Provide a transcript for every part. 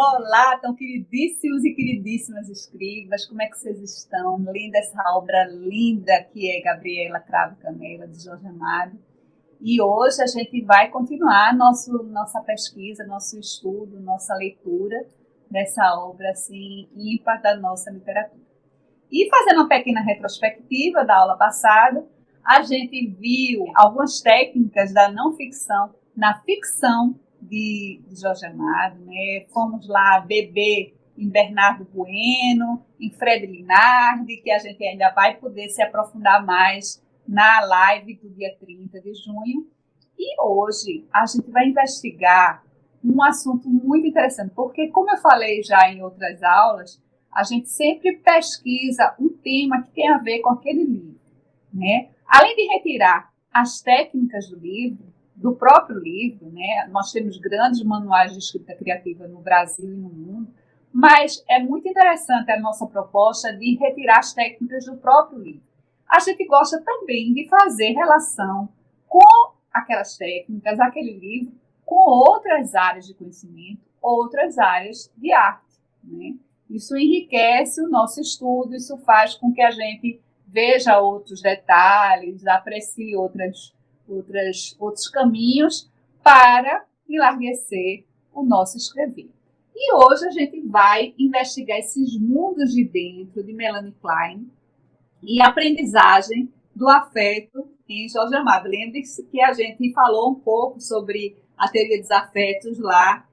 Olá, tão queridíssimos e queridíssimas escribas, como é que vocês estão? Linda essa obra linda que é Gabriela Cravo Canela, de Jorge Amado. E hoje a gente vai continuar nossa pesquisa, nosso estudo, nossa leitura dessa obra assim, ímpar da nossa literatura. E fazendo uma pequena retrospectiva da aula passada, a gente viu algumas técnicas da não ficção na ficção de Jorge Amado, né? Fomos lá beber em Bernardo Bueno, em Fred Linardi, que a gente ainda vai poder se aprofundar mais na live do dia 30 de junho. E hoje a gente vai investigar um assunto muito interessante, porque, como eu falei já em outras aulas, a gente sempre pesquisa um tema que tem a ver com aquele livro, né? Além de retirar as técnicas do livro, do próprio livro, né? Nós temos grandes manuais de escrita criativa no Brasil e no mundo, mas é muito interessante a nossa proposta de retirar as técnicas do próprio livro. A gente gosta também de fazer relação com aquelas técnicas, aquele livro, com outras áreas de conhecimento, outras áreas de arte, né? Isso enriquece o nosso estudo, isso faz com que a gente veja outros detalhes, aprecie outros caminhos para enlarguecer o nosso escrever. E hoje a gente vai investigar esses mundos de dentro de Melanie Klein e a aprendizagem do afeto em Jorge Amado. Lembre-se que a gente falou um pouco sobre a teoria dos afetos lá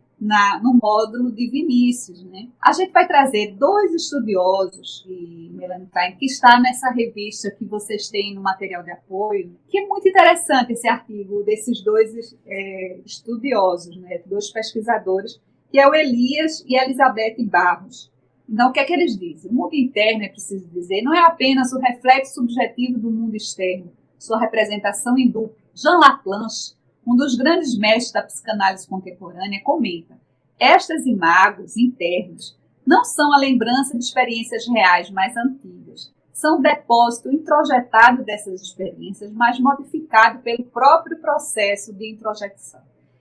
no módulo de Vinícius, né? A gente vai trazer dois estudiosos de Melanie Klein, que está nessa revista que vocês têm no material de apoio, que é muito interessante esse artigo desses dois estudiosos, né? Dois pesquisadores, que é o Elias e a Elizabeth Barros. Então, o que é que eles dizem? O mundo interno, é preciso dizer, não é apenas o reflexo subjetivo do mundo externo, sua representação em duplo. Jean Laplanche, um dos grandes mestres da psicanálise contemporânea, comenta: estas imagens internas não são a lembrança de experiências reais mais antigas, são o depósito introjetado dessas experiências, mas modificado pelo próprio processo de introjecção.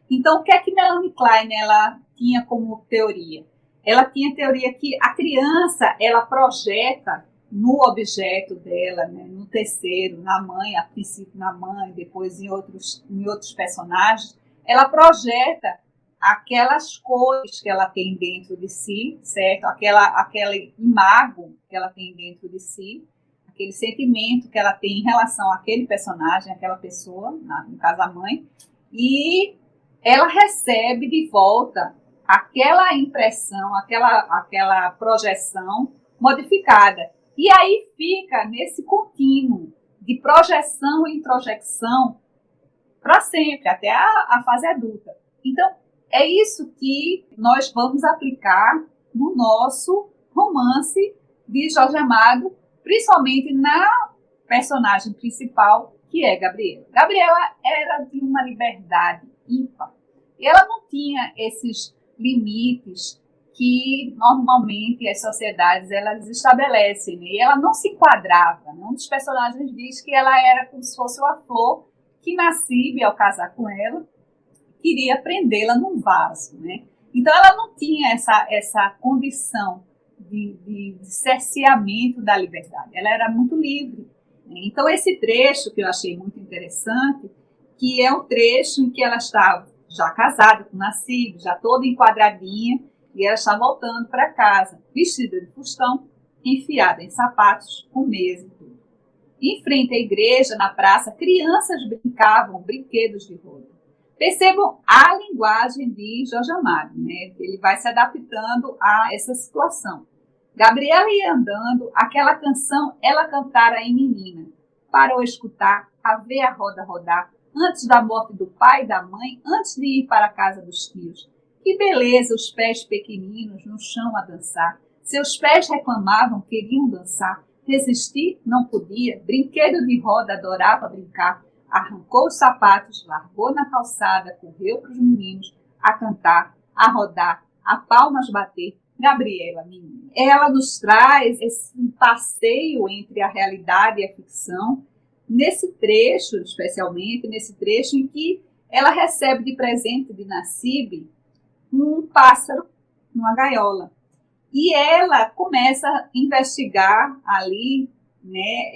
Então, o que é que Melanie Klein ela tinha como teoria? Ela tinha a teoria que a criança ela projeta no objeto dela, né, no terceiro, na mãe, a princípio na mãe, depois em outros personagens, ela projeta aquelas cores que ela tem dentro de si, certo? Aquele imago que ela tem dentro de si, aquele sentimento que ela tem em relação àquele personagem, àquela pessoa, no caso a mãe, e ela recebe de volta aquela impressão, aquela projeção modificada. E aí fica nesse contínuo de projeção e introjecção para sempre, até a fase adulta. Então, é isso que nós vamos aplicar no nosso romance de Jorge Amado, principalmente na personagem principal, que é Gabriela. Gabriela era de uma liberdade ímpar. Ela não tinha esses limites que normalmente as sociedades elas estabelecem, né? E ela não se enquadrava, né? Um dos personagens diz que ela era como se fosse uma flor que Nassib, ao casar com ela, queria prendê-la num vaso, né? Então ela não tinha essa condição de cerceamento da liberdade, ela era muito livre, né? Então esse trecho que eu achei muito interessante, que é um trecho em que ela estava já casada com Nassib, já toda enquadradinha, e ela está voltando para casa, vestida de fustão, enfiada em sapatos, com mesa e tudo. Em frente à igreja, na praça, crianças brincavam brinquedos de roda. Percebam a linguagem de Jorge Amado, né? Ele vai se adaptando a essa situação. Gabriela ia andando, aquela canção ela cantara em menina. Parou escutar, a ver a roda rodar, antes da morte do pai e da mãe, antes de ir para a casa dos tios. Que beleza os pés pequeninos no chão a dançar. Seus pés reclamavam, queriam dançar. Resistir não podia, brinquedo de roda adorava brincar. Arrancou os sapatos, largou na calçada, correu para os meninos a cantar, a rodar, a palmas bater. Gabriela, menina. Ela nos traz esse passeio entre a realidade e a ficção, nesse trecho, especialmente nesse trecho em que ela recebe de presente de Nassib um pássaro numa gaiola. E ela começa a investigar ali, né,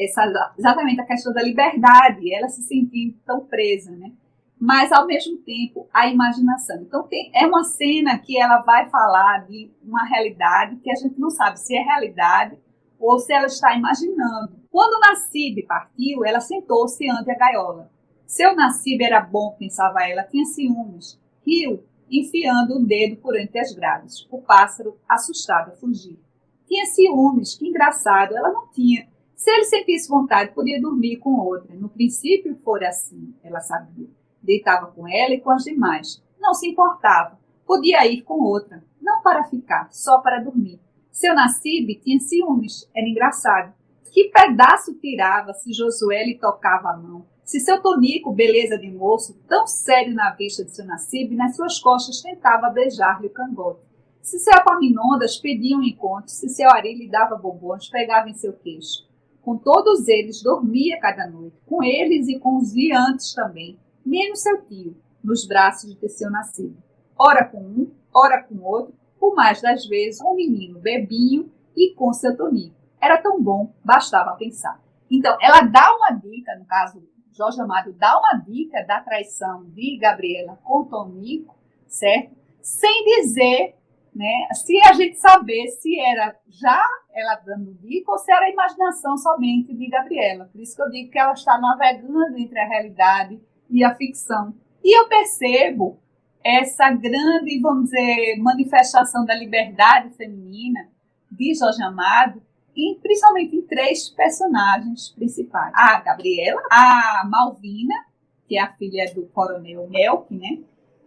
exatamente a questão da liberdade, ela se sentindo tão presa, né? Mas, ao mesmo tempo, a imaginação. Então, é uma cena que ela vai falar de uma realidade que a gente não sabe se é realidade ou se ela está imaginando. Quando Nassib partiu, ela sentou-se ante a gaiola. Seu Nassib era bom, pensava ela, tinha ciúmes. Riu, enfiando o dedo por entre as grades. O pássaro, assustado, fugiu. Tinha ciúmes, que engraçado, ela não tinha. Se ele sentisse vontade, podia dormir com outra. No princípio, fora assim, ela sabia. Deitava com ela e com as demais. Não se importava. Podia ir com outra. Não para ficar, só para dormir. Seu Nassib tinha ciúmes. Era engraçado. Que pedaço tirava se Josué lhe tocava a mão? Se seu Tonico, beleza de moço, tão sério na vista de seu Nassib, nas suas costas tentava beijar-lhe o cangote. Se seu Epaminondas pedia um encontro, se seu Ari lhe dava bombons, pegava em seu queixo. Com todos eles dormia cada noite, com eles e com os viantes também, menos seu tio, nos braços de seu Nassib. Ora com um, ora com outro, por mais das vezes um menino bebinho e com seu Tonico. Era tão bom, bastava pensar. Então, ela dá uma dica, no caso, Jorge Amado dá uma dica da traição de Gabriela com Tonico, certo? Sem dizer, né, se a gente saber se era já ela dando dica ou se era a imaginação somente de Gabriela. Por isso que eu digo que ela está navegando entre a realidade e a ficção. E eu percebo essa grande, vamos dizer, manifestação da liberdade feminina de Jorge Amado, principalmente em 3 personagens principais. A Gabriela, a Malvina, que é a filha do coronel Melk, né?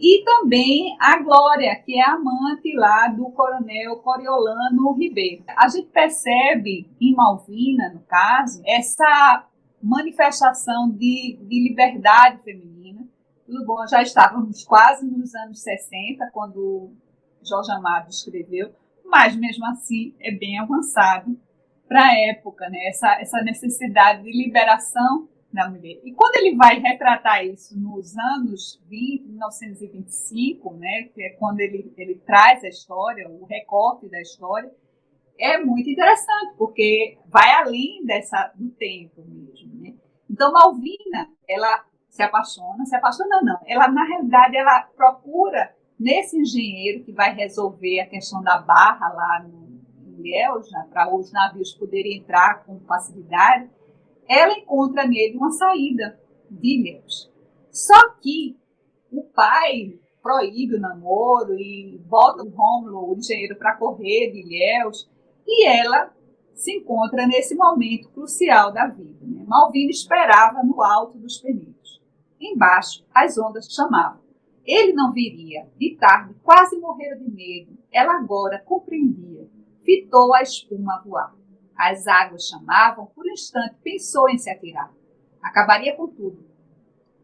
E também a Glória, que é a amante lá do coronel Coriolano Ribeiro. A gente percebe em Malvina, no caso, essa manifestação de liberdade feminina. Tudo bom, já estávamos quase nos anos 60, quando Jorge Amado escreveu, mas mesmo assim é bem avançado para a época, né? Essa necessidade de liberação da mulher. E quando ele vai retratar isso nos anos 20, 1925, né, que é quando ele traz a história, o recorte da história, é muito interessante, porque vai além do tempo mesmo, né? Então, Malvina, ela se apaixona não, ela na realidade ela procura nesse engenheiro que vai resolver a questão da barra lá no Ilhéus, né, para os navios poderem entrar com facilidade, ela encontra nele uma saída de Ilhéus. Só que o pai proíbe o namoro e bota o Rômulo, o engenheiro, para correr de Ilhéus, e ela se encontra nesse momento crucial da vida. Né? Malvina esperava no alto dos Penidos. Embaixo, as ondas chamavam. Ele não viria. De tarde, quase morrera de medo. Ela agora compreendia. Fitou a espuma a voar. As águas chamavam, por um instante pensou em se atirar. Acabaria com tudo.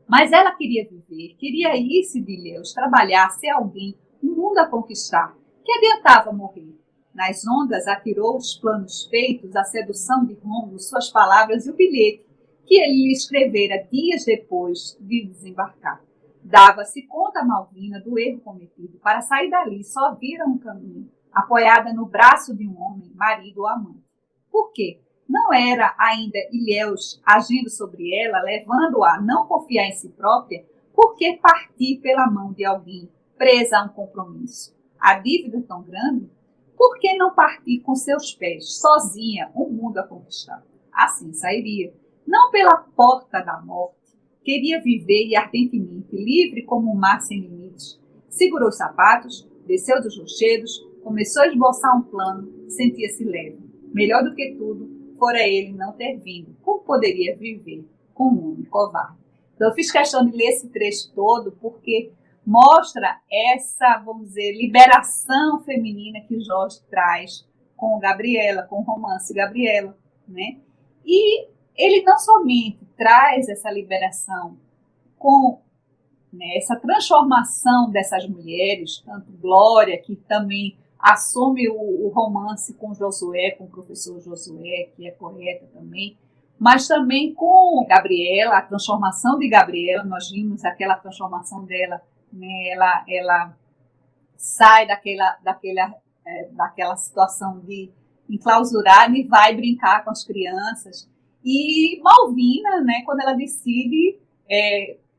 Mas ela queria viver, queria ir-se de Ilhéus, trabalhar, ser alguém, um mundo a conquistar. Que adiantava morrer? Nas ondas atirou os planos feitos, a sedução de Rômulo, suas palavras e o bilhete que ele lhe escrevera dias depois de desembarcar. Dava-se conta a Malvina do erro cometido. Para sair dali só vira um caminho, apoiada no braço de um homem, marido ou amante. Por quê? Não era ainda Ilhéus agindo sobre ela, levando-a a não confiar em si própria? Por que partir pela mão de alguém, presa a um compromisso? A dívida tão grande? Por que não partir com seus pés, sozinha, um mundo a conquistar? Assim sairia. Não pela porta da morte. Queria viver e ardentemente, livre como um mar sem limites. Segurou os sapatos, desceu dos rochedos, começou a esboçar um plano, sentia-se leve. Melhor do que tudo, fora ele não ter vindo. Como poderia viver com um homem covarde? Então, eu fiz questão de ler esse trecho todo, porque mostra essa, vamos dizer, liberação feminina que Jorge traz com Gabriela, com o romance Gabriela, né? E ele não somente traz essa liberação com, né, essa transformação dessas mulheres, tanto Glória, que também assume o romance com Josué, com o professor Josué, que é correta também, mas também com Gabriela, a transformação de Gabriela, nós vimos aquela transformação dela, né, ela sai daquela daquela situação de enclausurada, e vai brincar com as crianças. E Malvina, né, quando ela decide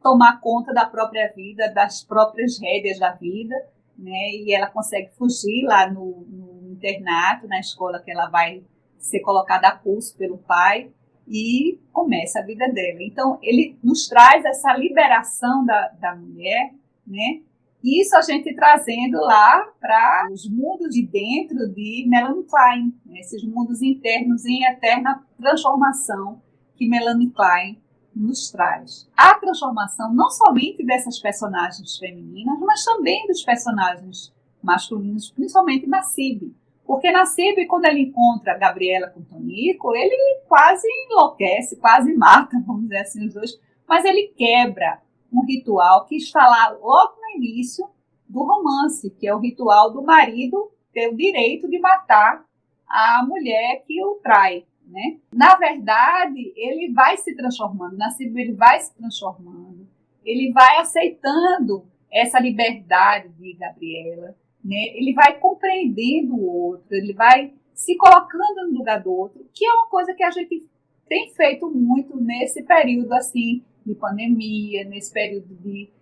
tomar conta da própria vida, das próprias rédeas da vida, né, e ela consegue fugir lá no internato, na escola que ela vai ser colocada a pulso pelo pai, e começa a vida dela. Então, ele nos traz essa liberação da mulher, né? Isso a gente trazendo lá para os mundos de dentro de Melanie Klein, né? Esses mundos internos em eterna transformação que Melanie Klein nos traz. A transformação não somente dessas personagens femininas, mas também dos personagens masculinos, principalmente Nassib. Porque Nassib, quando ele encontra a Gabriela com o Tonico, ele quase enlouquece, quase mata, vamos dizer assim, os dois, mas ele quebra um ritual que está lá logo no início do romance, que é o ritual do marido ter o direito de matar a mulher que o trai, né? Na verdade, ele vai se transformando, Nassib, ele vai se transformando, ele vai aceitando essa liberdade de Gabriela, né? Ele vai compreendendo o outro, ele vai se colocando no lugar do outro, que é uma coisa que a gente tem feito muito nesse período assim de pandemia, nesse período de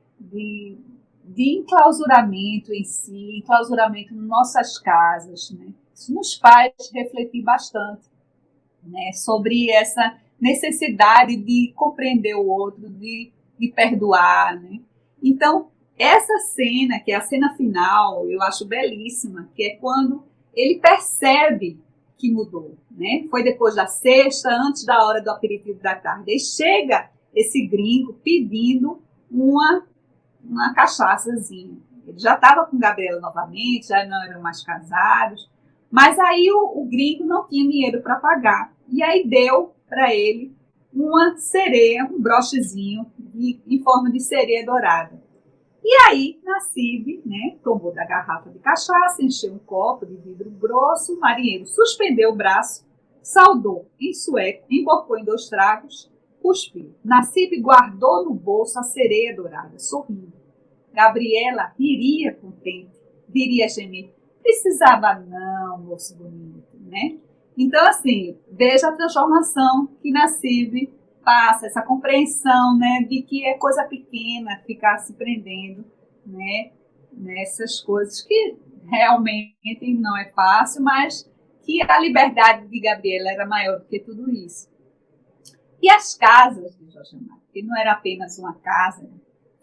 enclausuramento em si, enclausuramento em nossas casas, né? Isso nos faz refletir bastante, né, sobre essa necessidade de compreender o outro, de perdoar, né? Então, essa cena, que é a cena final, eu acho belíssima, que é quando ele percebe que mudou, né? Foi depois da sexta, antes da hora do aperitivo da tarde. E chega esse gringo pedindo uma cachaçazinha. Ele já estava com Gabriela novamente, já não eram mais casados, mas aí o gringo não tinha dinheiro para pagar. E aí deu para ele uma sereia, um brochezinho em forma de sereia dourada. E aí, Nassib, né, tomou da garrafa de cachaça, encheu um copo de vidro grosso, o marinheiro suspendeu o braço, saudou em sueco, emborcou em 2 tragos, cuspiu. Nassib guardou no bolso a sereia dourada, sorrindo. Gabriela riria contente, diria gemer, precisava não, moço bonito, né? Então, assim, veja a transformação que Nassib passa, essa compreensão, né, de que é coisa pequena ficar se prendendo, né, nessas coisas que realmente não é fácil, mas que a liberdade de Gabriela era maior do que tudo isso. E as casas de Jorge Amado, que não era apenas uma casa,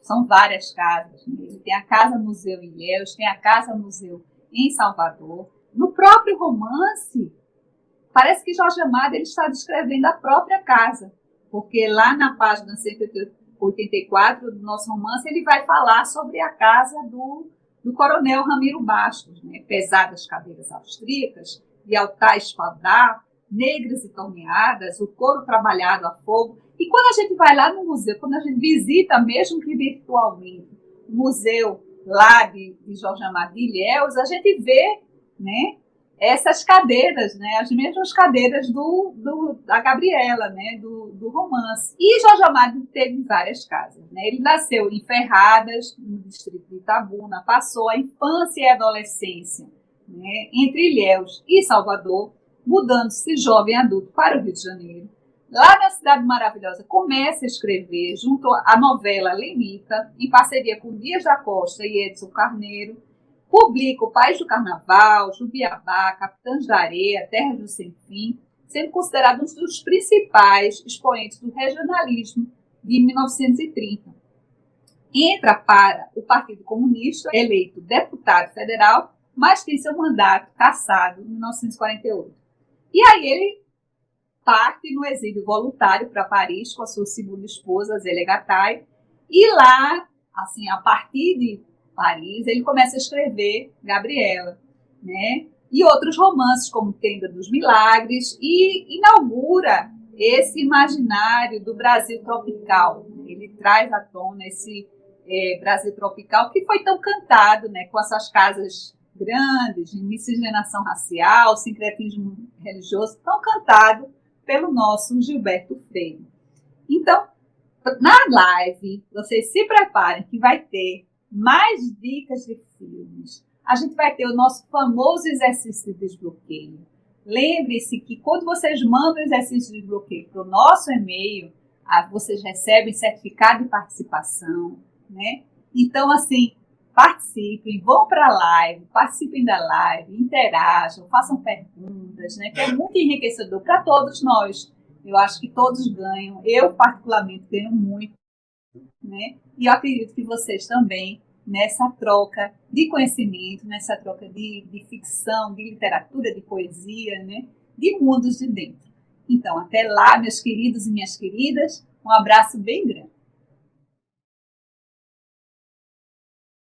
são várias casas, né? Ele tem a Casa Museu em Ilhéus, tem a Casa Museu em Salvador. No próprio romance, parece que Jorge Amado ele está descrevendo a própria casa, porque lá na página 184 do nosso romance, ele vai falar sobre a casa do coronel Ramiro Bastos, né? Pesadas cadeiras austríacas, de altar espaldar, negras e torneadas, o couro trabalhado a fogo. E quando a gente vai lá no museu, quando a gente visita, mesmo que virtualmente, o museu lá de Jorge Amado de Ilhéus, a gente vê, né, essas cadeiras, né, as mesmas cadeiras da Gabriela, né, do romance. E Jorge Amado teve várias casas, né? Ele nasceu em Ferradas, no distrito de Itabuna, passou a infância e a adolescência, né, entre Ilhéus e Salvador, mudando-se jovem adulto para o Rio de Janeiro. Lá na Cidade Maravilhosa, começa a escrever junto à novela Lenita, em parceria com Dias da Costa e Edson Carneiro. Publica O País do Carnaval, Jubiabá, Capitães da Areia, Terras do Sem Fim, sendo considerado um dos principais expoentes do regionalismo de 1930. Entra para o Partido Comunista, eleito deputado federal, mas tem seu mandato cassado em 1948. E aí ele parte no exílio voluntário para Paris com a sua segunda esposa, Zélia Gattai, e lá, assim, a partir de Paris, ele começa a escrever Gabriela, né? E outros romances, como Tenda dos Milagres, e inaugura esse imaginário do Brasil tropical. Ele traz à tona esse Brasil tropical que foi tão cantado, né, com essas casas grandes, de miscigenação racial, sincretismo religioso, tão cantado pelo nosso Gilberto Freire. Então, na live, vocês se preparem que vai ter mais dicas de filmes, a gente vai ter o nosso famoso exercício de desbloqueio. Lembre-se que quando vocês mandam o exercício de desbloqueio para o nosso e-mail, vocês recebem certificado de participação, né? Então, assim, participem, vão para a live, participem da live, interajam, façam perguntas, né? Que é muito enriquecedor para todos nós. Eu acho que todos ganham. Eu, particularmente, ganho muito, né? E eu acredito que vocês também, nessa troca de conhecimento, nessa troca de ficção, de literatura, de poesia, né? De mundos de dentro. Então, até lá, meus queridos e minhas queridas, um abraço bem grande.